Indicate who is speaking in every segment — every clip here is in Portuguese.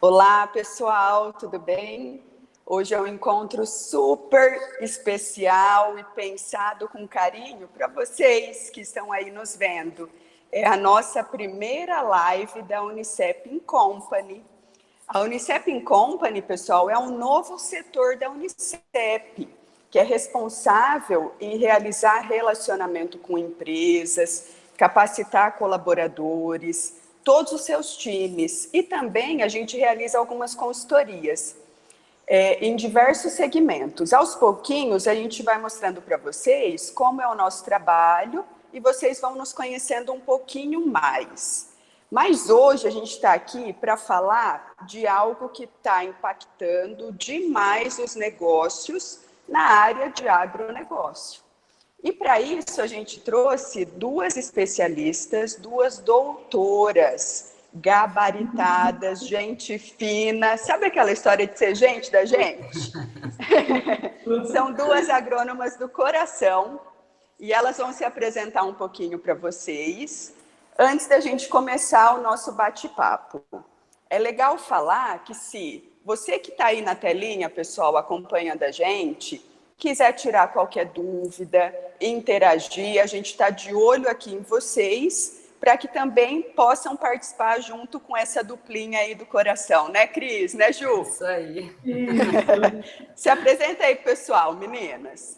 Speaker 1: Olá, pessoal, tudo bem? Hoje é um encontro super especial e pensado com carinho para vocês que estão aí nos vendo. É a nossa primeira live da Unicep in Company. A Unicep in Company, pessoal, é um novo setor da Unicep, que é responsável em realizar relacionamento com empresas, capacitar colaboradores, todos os seus times. E também a gente realiza algumas consultorias em diversos segmentos. Aos pouquinhos, a gente vai mostrando para vocês como é o nosso trabalho e vocês vão nos conhecendo um pouquinho mais. Mas hoje a gente está aqui para falar de algo que está impactando demais os negócios na área de agronegócio. E para isso a gente trouxe duas especialistas, duas doutoras gabaritadas, gente fina. Sabe aquela história de ser gente da gente? São duas agrônomas do coração e elas vão se apresentar um pouquinho para vocês antes da gente começar o nosso bate-papo. É legal falar que se você que está aí na telinha, pessoal, acompanhando a gente, quiser tirar qualquer dúvida, interagir, a gente está de olho aqui em vocês, para que também possam participar junto com essa duplinha aí do coração, né, Cris? Né, Ju?
Speaker 2: Isso aí.
Speaker 1: Se apresenta aí, pessoal, meninas.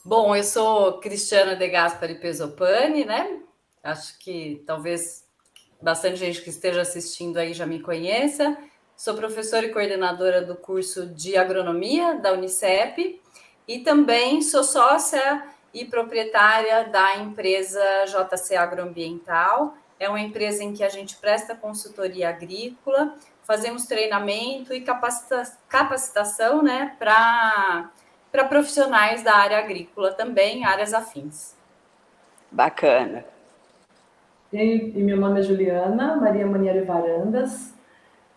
Speaker 2: Bom, eu sou Cristiana De Gaspari Pesopani, né? Acho que talvez bastante gente que esteja assistindo aí já me conheça. Sou professora e coordenadora do curso de agronomia da Unicep e também sou sócia e proprietária da empresa JC Agroambiental. É uma empresa em que a gente presta consultoria agrícola, fazemos treinamento e capacitação, né, para profissionais da área agrícola também, áreas afins.
Speaker 1: Bacana.
Speaker 3: E meu nome é Juliana Maria Manieri Varandas,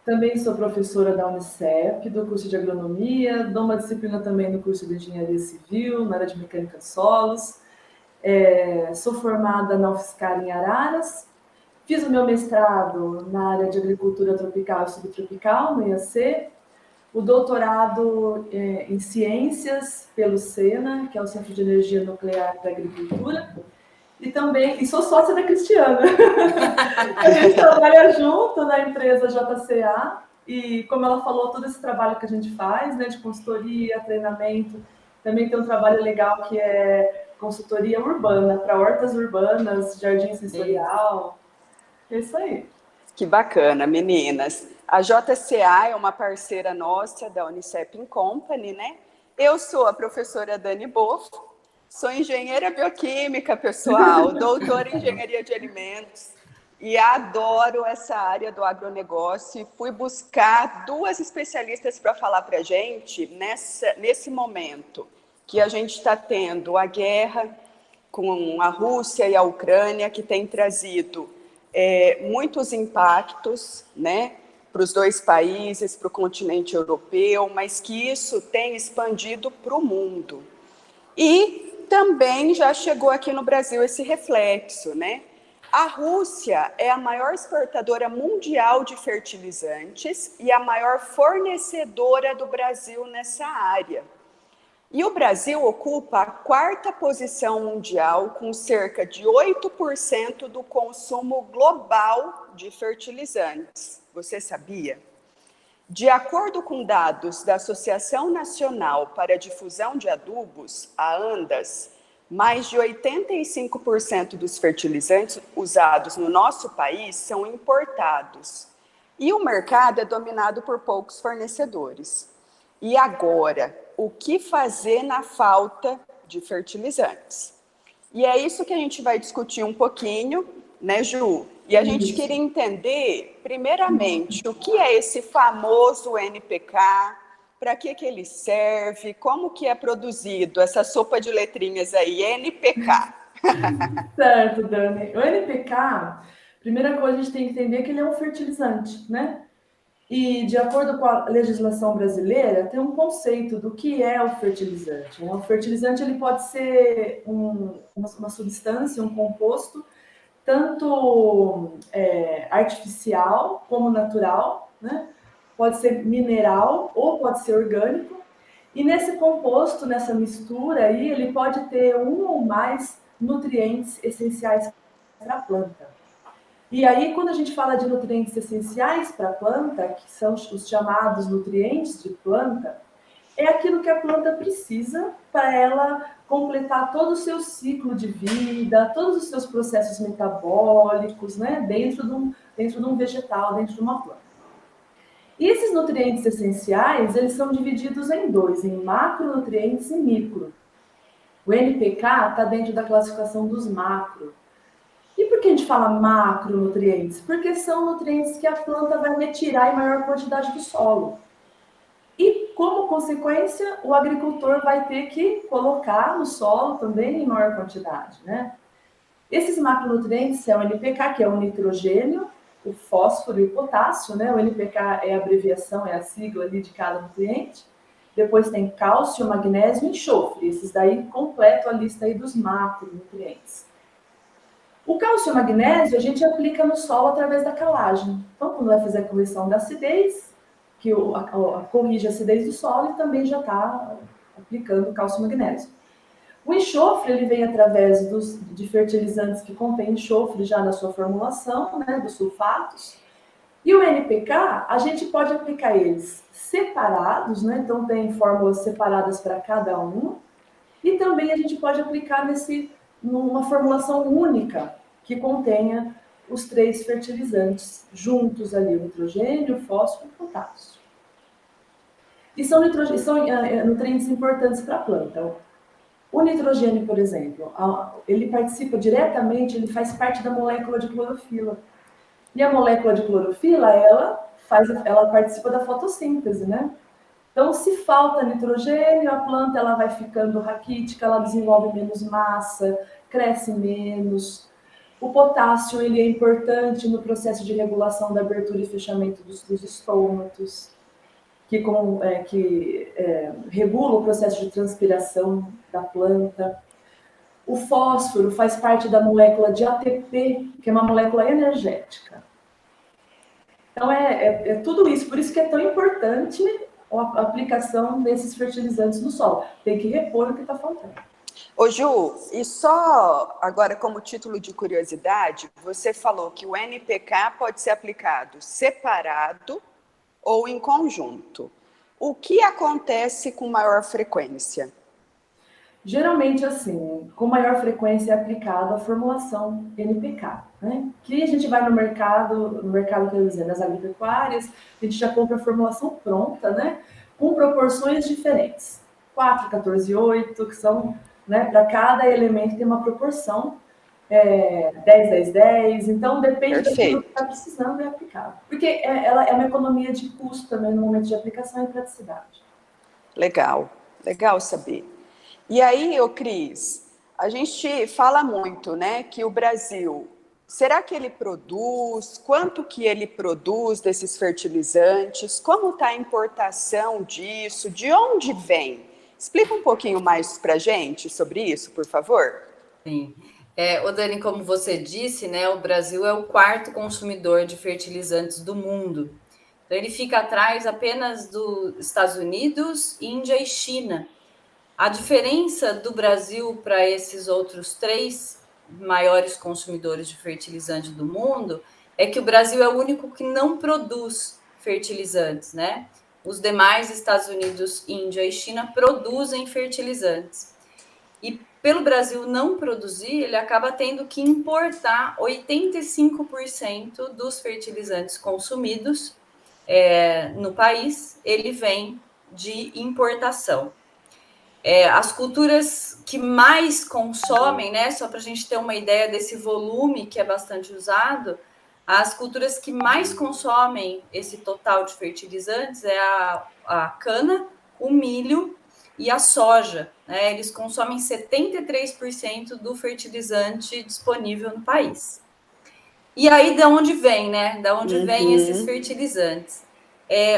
Speaker 3: também sou professora da Unicep, do curso de agronomia, dou uma disciplina também no curso de engenharia civil, na área de mecânica de solos, sou formada na UFSCar em Araras, fiz o meu mestrado na área de agricultura tropical e subtropical, no IAC, o doutorado em ciências pelo SENA, que é o Centro de Energia Nuclear para a Agricultura, e sou sócia da Cristiana. A gente trabalha junto na empresa JCA e, como ela falou, todo esse trabalho que a gente faz, né, de consultoria, treinamento, também tem um trabalho legal que é consultoria urbana, para hortas urbanas, jardim sensorial. É isso aí.
Speaker 1: Que bacana, meninas. A JCA é uma parceira nossa da Unicep in Company, né? Eu sou a professora Dani Bofo, sou engenheira bioquímica, pessoal, doutora em engenharia de alimentos e adoro essa área do agronegócio e fui buscar duas especialistas para falar para a gente nesse momento que a gente está tendo a guerra com a Rússia e a Ucrânia, que tem trazido muitos impactos, né, para os dois países, para o continente europeu, mas que isso tem expandido para o mundo. E também já chegou aqui no Brasil esse reflexo, né? A Rússia é a maior exportadora mundial de fertilizantes e a maior fornecedora do Brasil nessa área. E o Brasil ocupa a quarta posição mundial, com cerca de 8% do consumo global de fertilizantes. Você sabia? De acordo com dados da Associação Nacional para a Difusão de Adubos, a ANDAS, mais de 85% dos fertilizantes usados no nosso país são importados. E o mercado é dominado por poucos fornecedores. E agora, o que fazer na falta de fertilizantes? E é isso que a gente vai discutir um pouquinho, né, Ju? E a gente queria entender, primeiramente, o que é esse famoso NPK, para que ele serve, como que é produzido essa sopa de letrinhas aí, NPK.
Speaker 3: Certo, Dani. O NPK, primeira coisa a gente tem que entender que ele é um fertilizante, né? E, de acordo com a legislação brasileira, tem um conceito do que é o fertilizante. O fertilizante ele pode ser uma substância, um composto, tanto artificial como natural, né? Pode ser mineral ou pode ser orgânico. E nesse composto, nessa mistura aí, ele pode ter um ou mais nutrientes essenciais para a planta. E aí, quando a gente fala de nutrientes essenciais para a planta, que são os chamados nutrientes de planta, é aquilo que a planta precisa para ela completar todo o seu ciclo de vida, todos os seus processos metabólicos, né, dentro de um vegetal, dentro de uma planta. E esses nutrientes essenciais, eles são divididos em dois, em macronutrientes e micro. O NPK está dentro da classificação dos macro. E por que a gente fala macronutrientes? Porque são nutrientes que a planta vai retirar em maior quantidade do solo. E, como consequência, o agricultor vai ter que colocar no solo também em maior quantidade, né? Esses macronutrientes é o NPK, que é o nitrogênio, o fósforo e o potássio, né? O NPK é a abreviação, é a sigla ali de cada nutriente. Depois tem cálcio, magnésio e enxofre. Esses daí completam a lista aí dos macronutrientes. O cálcio e o magnésio a gente aplica no solo através da calagem. Então, quando vai fazer a correção da acidez, que corrige a acidez do solo, e também já está aplicando cálcio e magnésio. O enxofre ele vem através de fertilizantes que contêm enxofre já na sua formulação, né, dos sulfatos. E o NPK, a gente pode aplicar eles separados, né, então tem fórmulas separadas para cada um. E também a gente pode aplicar numa formulação única que contenha os 3 fertilizantes juntos ali, o nitrogênio, o fósforo e o potássio. E são nutrientes importantes para a planta. O nitrogênio, por exemplo, ele participa diretamente, ele faz parte da molécula de clorofila. E a molécula de clorofila, ela participa da fotossíntese, né? Então, se falta nitrogênio, a planta ela vai ficando raquítica, ela desenvolve menos massa, cresce menos. O potássio ele é importante no processo de regulação da abertura e fechamento dos estômatos, que regula o processo de transpiração da planta. O fósforo faz parte da molécula de ATP, que é uma molécula energética. Então, é tudo isso. Por isso que é tão importante a aplicação desses fertilizantes no solo. Tem que repor o que está faltando.
Speaker 1: Ô Ju, e só agora como título de curiosidade, você falou que o NPK pode ser aplicado separado ou em conjunto. O que acontece com maior frequência?
Speaker 3: Geralmente, assim, com maior frequência é aplicada a formulação NPK, né? Que a gente vai no mercado quer dizer, nas agropecuárias, a gente já compra a formulação pronta, né? Com proporções diferentes. 4, 14, 8, que são, né? Para cada elemento tem uma proporção, 10, 10, 10. Então, depende daquilo que está precisando, é aplicado. Porque ela é uma economia de custo também no momento de aplicação e praticidade.
Speaker 1: Legal, legal saber. E aí, Cris, a gente fala muito, né, que o Brasil, será que ele produz? Quanto que ele produz desses fertilizantes? Como está a importação disso? De onde vem? Explica um pouquinho mais para a gente sobre isso, por favor.
Speaker 2: Sim. Dani, como você disse, né, o Brasil é o 4º consumidor de fertilizantes do mundo. Então, ele fica atrás apenas dos Estados Unidos, Índia e China. A diferença do Brasil para esses outros 3 maiores consumidores de fertilizante do mundo é que o Brasil é o único que não produz fertilizantes, né? Os demais, Estados Unidos, Índia e China, produzem fertilizantes. E pelo Brasil não produzir, ele acaba tendo que importar 85% dos fertilizantes consumidos no país, ele vem de importação. As culturas que mais consomem, né, só para a gente ter uma ideia desse volume que é bastante usado, as culturas que mais consomem esse total de fertilizantes é a cana, o milho e a soja, né? Eles consomem 73% do fertilizante disponível no país. E aí, de onde vem, né? Da onde vem esses fertilizantes?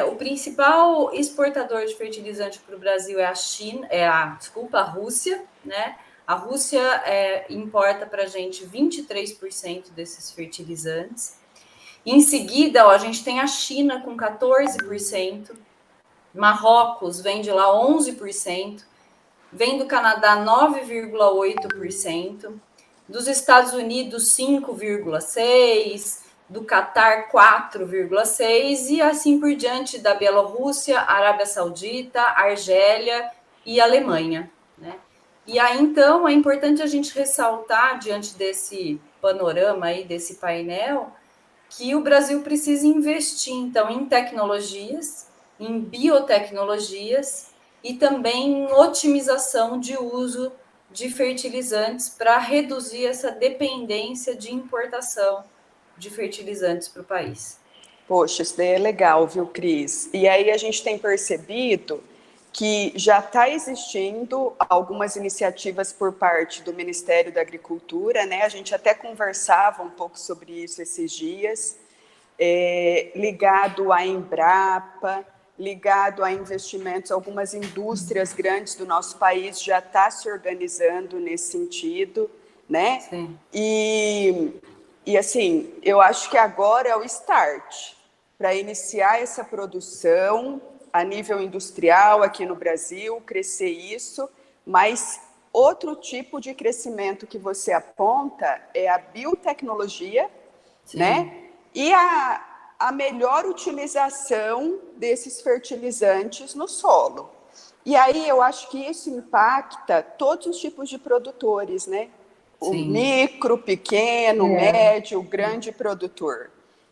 Speaker 2: O principal exportador de fertilizante para o Brasil é a Rússia, né? A Rússia importa para a gente 23% desses fertilizantes. Em seguida, a gente tem a China com 14%, Marrocos vem de lá 11%, vem do Canadá 9,8%, dos Estados Unidos 5,6%, do Catar 4,6% e assim por diante, da Bielorrússia, Arábia Saudita, Argélia e Alemanha, né? E aí, então, é importante a gente ressaltar, diante desse panorama aí, desse painel, que o Brasil precisa investir, então, em tecnologias, em biotecnologias e também em otimização de uso de fertilizantes para reduzir essa dependência de importação de fertilizantes para o país.
Speaker 1: Poxa, isso daí é legal, viu, Cris? E aí a gente tem percebido que já está existindo algumas iniciativas por parte do Ministério da Agricultura, né? A gente até conversava um pouco sobre isso esses dias, ligado à Embrapa, ligado a investimentos, algumas indústrias grandes do nosso país já está se organizando nesse sentido, né?
Speaker 2: Sim.
Speaker 1: E assim, eu acho que agora é o start para iniciar essa produção a nível industrial aqui no Brasil, crescer isso, mas outro tipo de crescimento que você aponta é a biotecnologia,
Speaker 2: Sim.
Speaker 1: né? E a melhor utilização desses fertilizantes no solo. E aí eu acho que isso impacta todos os tipos de produtores, né? O
Speaker 2: Sim.
Speaker 1: micro, pequeno, médio, grande produtor.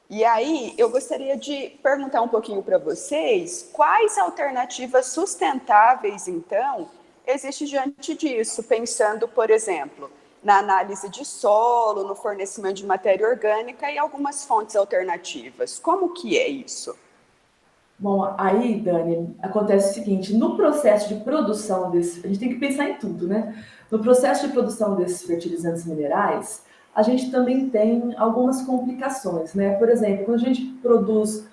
Speaker 1: E aí eu gostaria de perguntar um pouquinho para vocês quais alternativas sustentáveis, então, existem diante disso, pensando, por exemplo, na análise de solo, no fornecimento de matéria orgânica e algumas fontes alternativas. Como que é isso?
Speaker 3: Bom, aí, Dani, acontece o seguinte, no processo de produção desse, a gente tem que pensar em tudo, né? No processo de produção desses fertilizantes minerais, a gente também tem algumas complicações, né? Por exemplo, quando a gente produz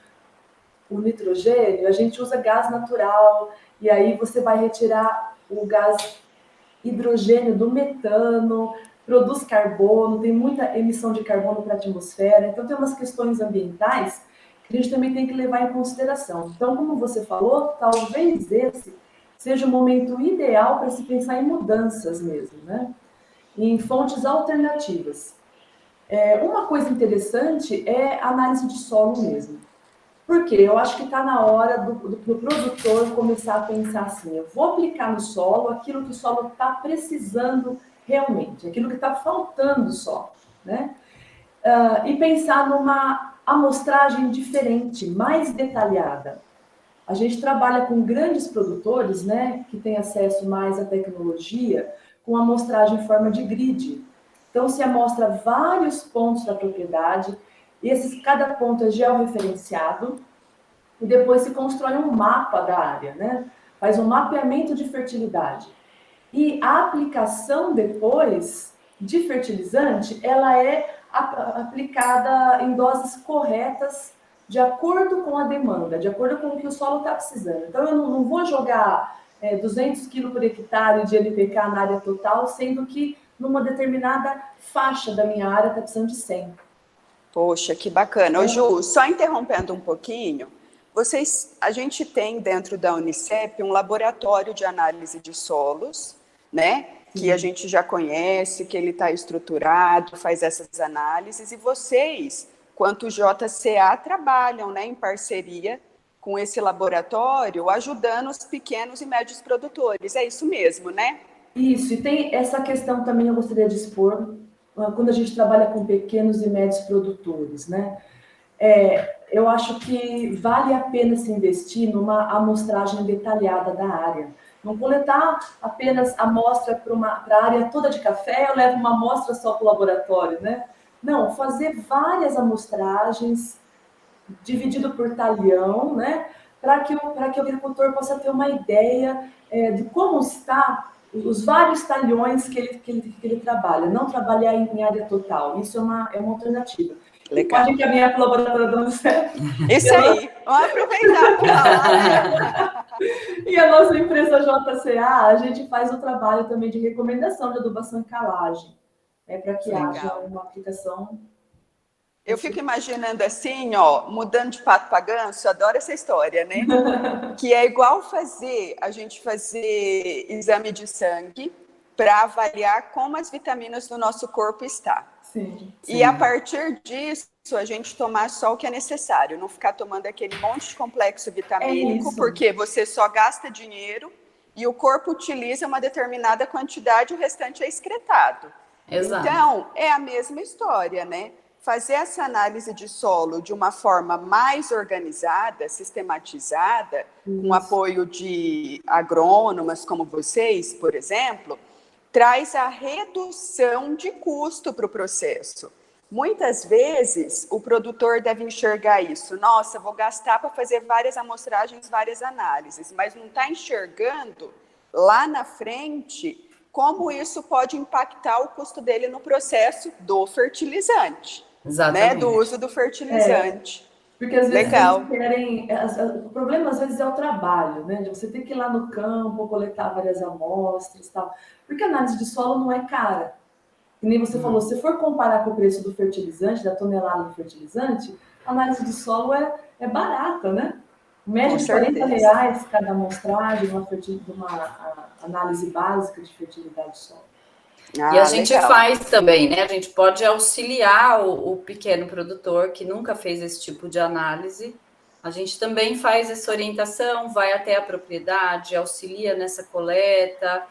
Speaker 3: o nitrogênio, a gente usa gás natural, e aí você vai retirar o gás hidrogênio do metano, produz carbono, tem muita emissão de carbono para a atmosfera, então tem umas questões ambientais que a gente também tem que levar em consideração. Então, como você falou, talvez esse seja o momento ideal para se pensar em mudanças mesmo, né? Em fontes alternativas. Uma coisa interessante é a análise de solo mesmo. Por quê? Eu acho que está na hora do produtor começar a pensar assim, eu vou aplicar no solo aquilo que o solo está precisando realmente, aquilo que está faltando só, né? E pensar numa amostragem diferente, mais detalhada. A gente trabalha com grandes produtores, né, que têm acesso mais à tecnologia, com amostragem em forma de grid. Então, se amostra vários pontos da propriedade, cada ponto é georreferenciado, e depois se constrói um mapa da área, né? Faz um mapeamento de fertilidade. E a aplicação depois de fertilizante, ela é aplicada em doses corretas, de acordo com a demanda, de acordo com o que o solo está precisando. Então, eu não vou jogar 200 kg por hectare de NPK na área total, sendo que numa determinada faixa da minha área está precisando de 100.
Speaker 1: Poxa, que bacana. Ô, Ju, só interrompendo um pouquinho, a gente tem dentro da Unicep um laboratório de análise de solos, né? Que a gente já conhece, que ele está estruturado, faz essas análises, e vocês, quanto JCA, trabalham, né, em parceria com esse laboratório, ajudando os pequenos e médios produtores. É isso mesmo, né?
Speaker 3: Isso, e tem essa questão também, eu gostaria de expor, quando a gente trabalha com pequenos e médios produtores, né? Eu acho que vale a pena se investir numa amostragem detalhada da área. Não coletar apenas amostra para a área toda de café, eu levo uma amostra só para o laboratório, né? Não, fazer várias amostragens, dividido por talhão, né? Para que o agricultor possa ter uma ideia de como está os vários talhões que ele trabalha, não trabalhar em área total. Isso é uma alternativa.
Speaker 1: Legal.
Speaker 3: Pode encaminhar para o laboratório da Unicep.
Speaker 1: Isso aí, vamos aproveitar para falar, né?
Speaker 3: E a nossa empresa JCA, a gente faz o trabalho também de recomendação de adubação e calagem, para que haja uma aplicação.
Speaker 1: Eu fico imaginando assim, ó, mudando de pato para ganso, adoro essa história, né? Que é igual a gente fazer exame de sangue para avaliar como as vitaminas do nosso corpo estão.
Speaker 3: Sim.
Speaker 1: E a partir disso, a gente tomar só o que é necessário, não ficar tomando aquele monte de complexo vitamínico, porque você só gasta dinheiro e o corpo utiliza uma determinada quantidade e o restante é excretado.
Speaker 2: Exato.
Speaker 1: Então, é a mesma história, né? Fazer essa análise de solo de uma forma mais organizada, sistematizada, com apoio de agrônomas como vocês, por exemplo, traz a redução de custo para o processo. Muitas vezes, o produtor deve enxergar isso. Nossa, vou gastar para fazer várias amostragens, várias análises, mas não está enxergando lá na frente como isso pode impactar o custo dele no processo do fertilizante. Né, do uso do fertilizante.
Speaker 3: Porque às vezes eles querem... O problema às vezes é o trabalho, né? De você ter que ir lá no campo, coletar várias amostras e tal. Porque a análise de solo não é cara. E nem você falou, se for comparar com o preço do fertilizante, da tonelada do fertilizante, a análise de solo é barata, né? Média de R$40 cada amostragem, uma análise básica de fertilidade de solo.
Speaker 2: E a gente faz também, né? A gente pode auxiliar o pequeno produtor que nunca fez esse tipo de análise. A gente também faz essa orientação, vai até a propriedade, auxilia nessa coleta,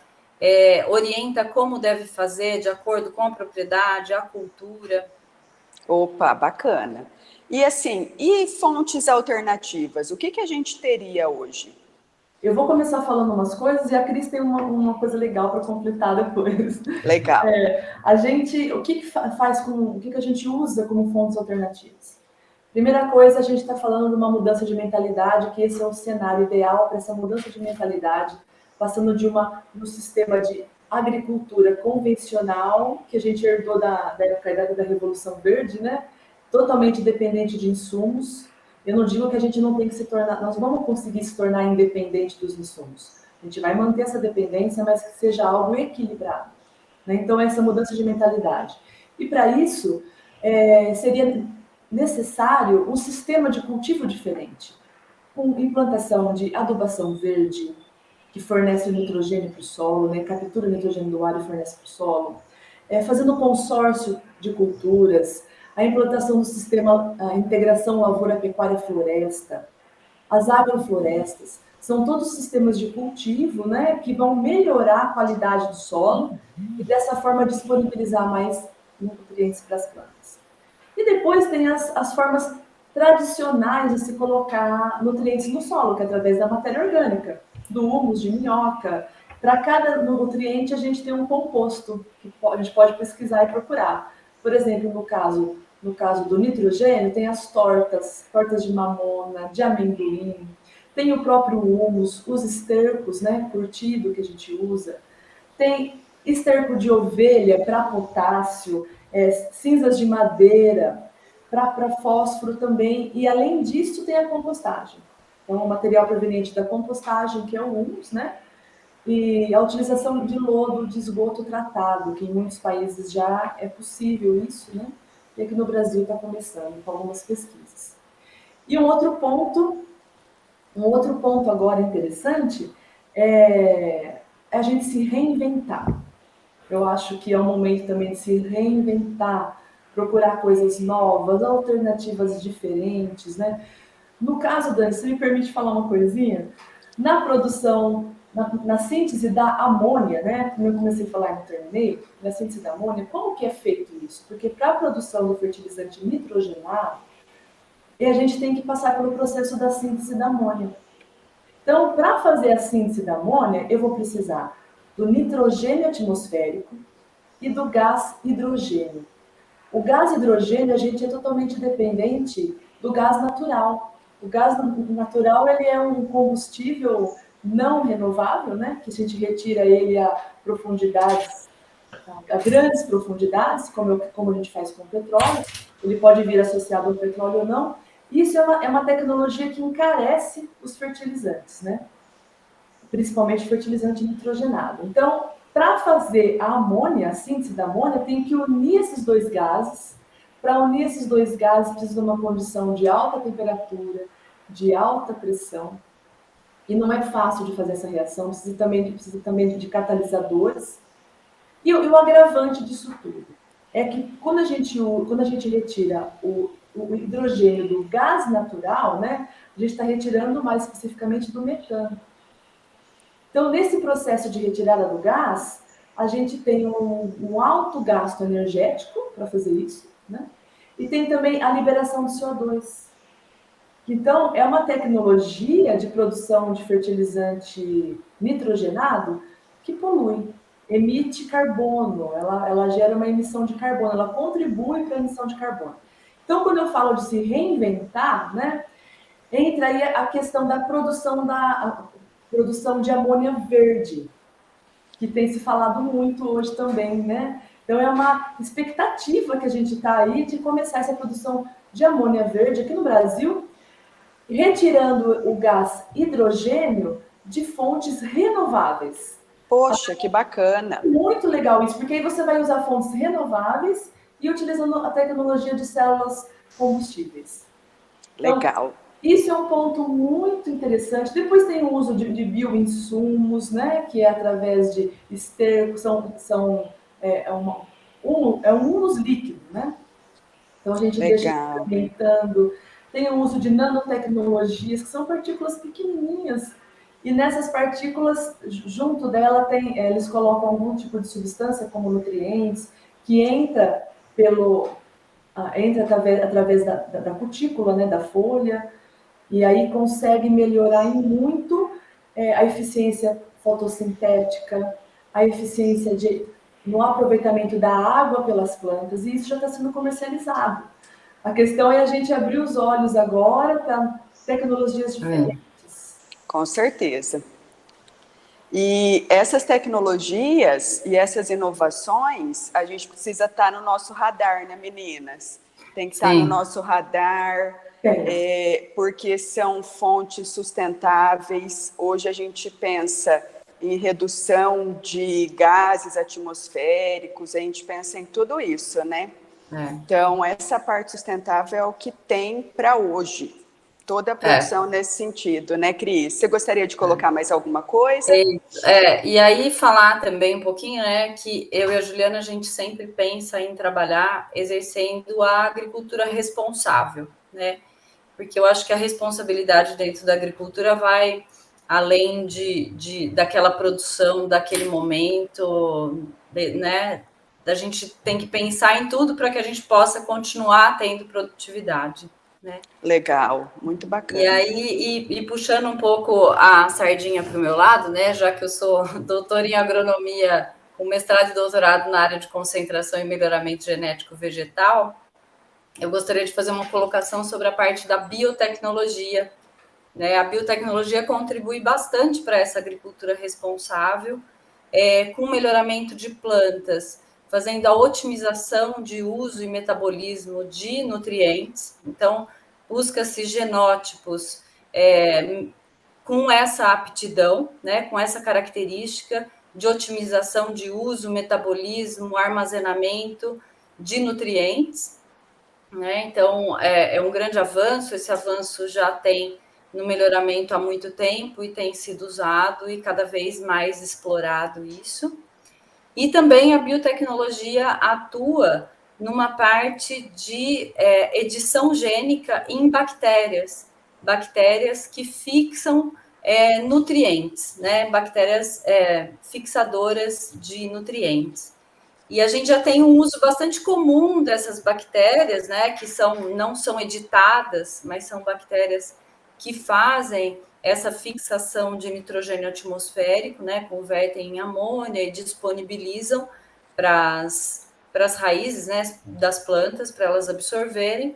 Speaker 2: orienta como deve fazer de acordo com a propriedade, a cultura.
Speaker 1: Opa, bacana. E assim, e fontes alternativas? O que a gente teria hoje?
Speaker 3: Eu vou começar falando umas coisas e a Cris tem uma coisa legal para completar depois.
Speaker 1: Legal.
Speaker 3: A gente, o que a gente usa como fontes alternativas? Primeira coisa, a gente está falando de uma mudança de mentalidade, que esse é o cenário ideal para essa mudança de mentalidade, passando do sistema de agricultura convencional, que a gente herdou da época da Revolução Verde, né? Totalmente dependente de insumos. Eu não digo que a gente não tem que se tornar, nós vamos conseguir se tornar independente dos insumos. A gente vai manter essa dependência, mas que seja algo equilibrado. Né? Então, essa mudança de mentalidade. E para isso, seria necessário um sistema de cultivo diferente, com implantação de adubação verde, que fornece nitrogênio para o solo, né? Captura o nitrogênio do ar e fornece para o solo, fazendo consórcio de culturas, a implantação do sistema, a integração lavoura-pecuária-floresta, as agroflorestas, são todos sistemas de cultivo, né, que vão melhorar a qualidade do solo e dessa forma disponibilizar mais nutrientes para as plantas. E depois tem as formas tradicionais de se colocar nutrientes no solo, que é através da matéria orgânica, do humus de minhoca. Para cada nutriente a gente tem um composto que a gente pode pesquisar e procurar. Por exemplo, no caso do nitrogênio, tem as tortas de mamona, de amendoim, tem o próprio humus, os estercos, né, curtido que a gente usa, tem esterco de ovelha para potássio, cinzas de madeira para fósforo também, e além disso tem a compostagem. Então, o material proveniente da compostagem, que é o humus, né, e a utilização de lodo de esgoto tratado, que em muitos países já é possível isso, né? E aqui no Brasil está começando com algumas pesquisas. E um outro ponto agora interessante é a gente se reinventar. Eu acho que é um momento também de se reinventar, procurar coisas novas, alternativas diferentes, né? No caso, Dani, você me permite falar uma coisinha? Na produção, na síntese da amônia, né? Como eu comecei a falar e não terminei, na síntese da amônia, como que é feito isso? Porque para a produção do fertilizante nitrogenado, a gente tem que passar pelo processo da síntese da amônia. Então, para fazer a síntese da amônia, eu vou precisar do nitrogênio atmosférico e do gás hidrogênio. O gás hidrogênio, a gente é totalmente dependente do gás natural. O gás natural, ele é um combustível não renovável, né? Que a gente retira ele a profundidades, a grandes profundidades, como a gente faz com o petróleo. Ele pode vir associado ao petróleo ou não. Isso é uma tecnologia que encarece os fertilizantes, né? principalmente fertilizante nitrogenado. Então, para fazer a amônia, a síntese da amônia, tem que unir esses dois gases. Para unir esses dois gases, precisa de uma condição de alta temperatura, de alta pressão. E não é fácil de fazer essa reação, precisa também de catalisadores. E o agravante disso tudo é que quando a gente retira o hidrogênio do gás natural, né, a gente está retirando mais especificamente do metano. Então, nesse processo de retirada do gás, a gente tem um alto gasto energético para fazer isso, né? E tem também a liberação de CO2. Então, é uma tecnologia de produção de fertilizante nitrogenado que polui, emite carbono, ela gera uma emissão de carbono, ela contribui para a emissão de carbono. Então, quando eu falo de se reinventar, né, entra aí a questão da produção de amônia verde, que tem se falado muito hoje também, né? Então, é uma expectativa que a gente está aí de começar essa produção de amônia verde aqui no Brasil, retirando o gás hidrogênio de fontes renováveis.
Speaker 1: Poxa, que bacana.
Speaker 3: Muito legal isso, porque aí você vai usar fontes renováveis e utilizando a tecnologia de células combustíveis.
Speaker 1: Legal.
Speaker 3: Então, isso é um ponto muito interessante. Depois tem o uso de bioinsumos, né, que é através de esterco, um humus líquido, né? Então a gente deixa fermentando. Tem o uso de nanotecnologias, que são partículas pequenininhas, e nessas partículas, junto dela, eles colocam algum tipo de substância, como nutrientes, que entra através da cutícula, né, da folha, e aí consegue melhorar em muito a eficiência fotossintética, a eficiência no aproveitamento da água pelas plantas, e isso já está sendo comercializado. A questão é a gente abrir os olhos agora para tecnologias diferentes.
Speaker 1: Com certeza. E essas tecnologias e essas inovações, a gente precisa estar no nosso radar, né, meninas? Tem que estar no nosso radar, porque são fontes sustentáveis. Hoje a gente pensa em redução de gases atmosféricos, a gente pensa em tudo isso, né? Então, essa parte sustentável é o que tem para hoje. Toda a produção nesse sentido, né, Cris? Você gostaria de colocar mais alguma coisa?
Speaker 2: E aí falar também um pouquinho, né, que eu e a Juliana, a gente sempre pensa em trabalhar exercendo a agricultura responsável, né? Porque eu acho que a responsabilidade dentro da agricultura vai além daquela produção, daquele momento, né? A gente tem que pensar em tudo para que a gente possa continuar tendo produtividade, né?
Speaker 1: Legal, muito bacana.
Speaker 2: E aí, puxando um pouco a sardinha para o meu lado, né? Já que eu sou doutora em agronomia, com mestrado e doutorado na área de concentração e melhoramento genético vegetal, eu gostaria de fazer uma colocação sobre a parte da biotecnologia, né? A biotecnologia contribui bastante para essa agricultura responsável, com o melhoramento de plantas, fazendo a otimização de uso e metabolismo de nutrientes. Então, busca-se genótipos com essa aptidão, né, com essa característica de otimização de uso, metabolismo, armazenamento de nutrientes, né? Então, é um grande avanço. Esse avanço já tem no melhoramento há muito tempo e tem sido usado e cada vez mais explorado isso. E também a biotecnologia atua numa parte de edição gênica em bactérias que fixam nutrientes, né? Bactérias fixadoras de nutrientes. E a gente já tem um uso bastante comum dessas bactérias, né? Que não são editadas, mas são bactérias que fazem essa fixação de nitrogênio atmosférico, né, convertem em amônia e disponibilizam para as raízes, né, das plantas, para elas absorverem.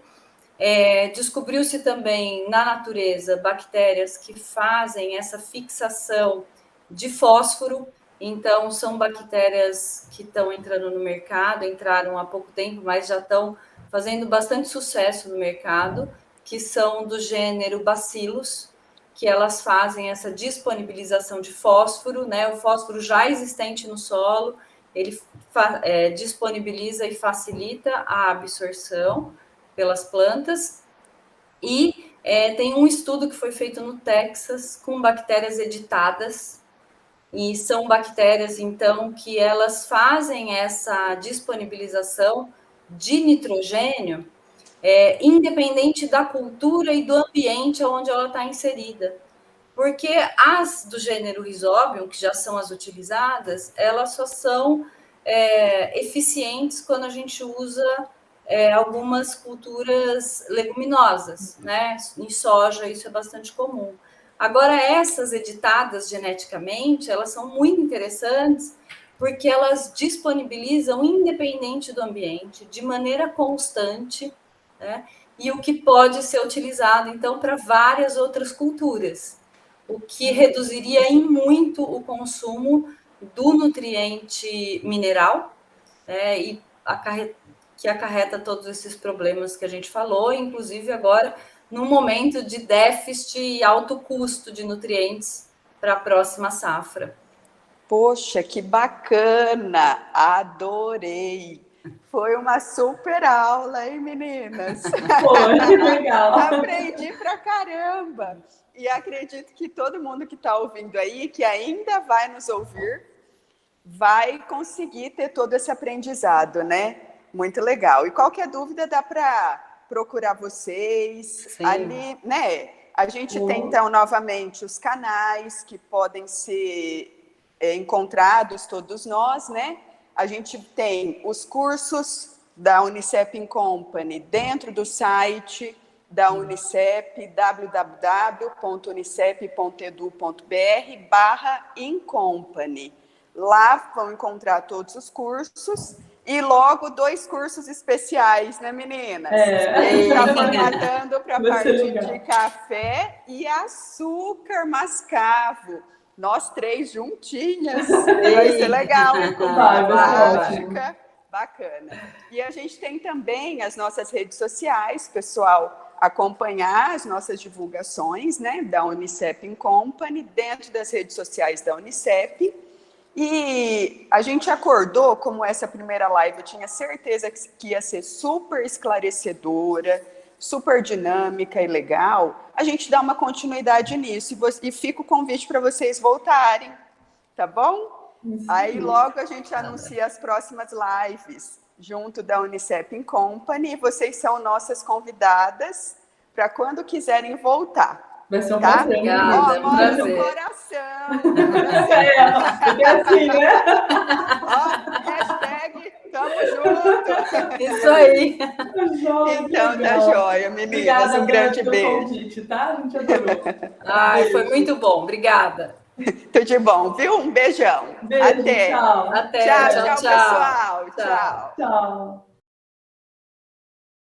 Speaker 2: Descobriu-se também na natureza bactérias que fazem essa fixação de fósforo. Então, são bactérias que estão entrando no mercado, entraram há pouco tempo, mas já estão fazendo bastante sucesso no mercado, que são do gênero Bacillus, que elas fazem essa disponibilização de fósforo, né? O fósforo já existente no solo, ele disponibiliza e facilita a absorção pelas plantas. E tem um estudo que foi feito no Texas com bactérias editadas, e são bactérias, então, que elas fazem essa disponibilização de nitrogênio independente da cultura e do ambiente onde ela está inserida. Porque as do gênero Rhizobium, que já são as utilizadas, elas só são eficientes quando a gente usa algumas culturas leguminosas, né? Em soja, isso é bastante comum. Agora, essas editadas geneticamente, elas são muito interessantes porque elas disponibilizam, independente do ambiente, de maneira constante, né? E o que pode ser utilizado, então, para várias outras culturas, o que reduziria em muito o consumo do nutriente mineral, e que acarreta todos esses problemas que a gente falou, inclusive agora num momento de déficit e alto custo de nutrientes para a próxima safra.
Speaker 1: Poxa, que bacana! Adorei! Foi uma super aula, hein, meninas?
Speaker 3: Foi, legal.
Speaker 1: Aprendi pra caramba! E acredito que todo mundo que está ouvindo aí, que ainda vai nos ouvir, vai conseguir ter todo esse aprendizado, né? Muito legal. E qualquer dúvida dá para procurar vocês.
Speaker 2: Sim.
Speaker 1: Ali, né? A gente tem, então, novamente, os canais que podem ser encontrados, todos nós, né? A gente tem os cursos da Unicep in Company dentro do site da Unicep, www.unicep.edu.br/incompany. Lá vão encontrar todos os cursos e logo 2 cursos especiais, né, meninas? Está formatando para a parte de café e açúcar mascavo. Nós 3 juntinhas. Vai ser legal, hein? Com prática. Bacana. E a gente tem também as nossas redes sociais, pessoal, acompanhar as nossas divulgações, né, da Unicep in Company, dentro das redes sociais da Unicep. E a gente acordou, como essa primeira live, eu tinha certeza que ia ser super esclarecedora, super dinâmica e legal. A gente dá uma continuidade nisso e fica o convite para vocês voltarem, tá bom? Aí logo a gente anuncia as próximas lives junto da Unicep in Company. Vocês são nossas convidadas para quando quiserem voltar.
Speaker 3: Vai ser um
Speaker 1: tá?
Speaker 3: prazer.
Speaker 2: Obrigada,
Speaker 1: Mora no coração.
Speaker 3: É assim, né?
Speaker 1: Hashtag tamo junto.
Speaker 2: Isso aí.
Speaker 1: Então, tá joia, meninas.
Speaker 3: Obrigada,
Speaker 1: um grande
Speaker 3: pelo
Speaker 1: beijo.
Speaker 3: Convite, tá? A gente adorou.
Speaker 2: Ai, foi muito bom. Obrigada.
Speaker 1: Tudo de bom, viu? Um beijão.
Speaker 3: Beijo,
Speaker 1: Até.
Speaker 3: tchau.
Speaker 2: Até.
Speaker 1: Tchau, pessoal.
Speaker 2: Tchau.
Speaker 3: Tchau.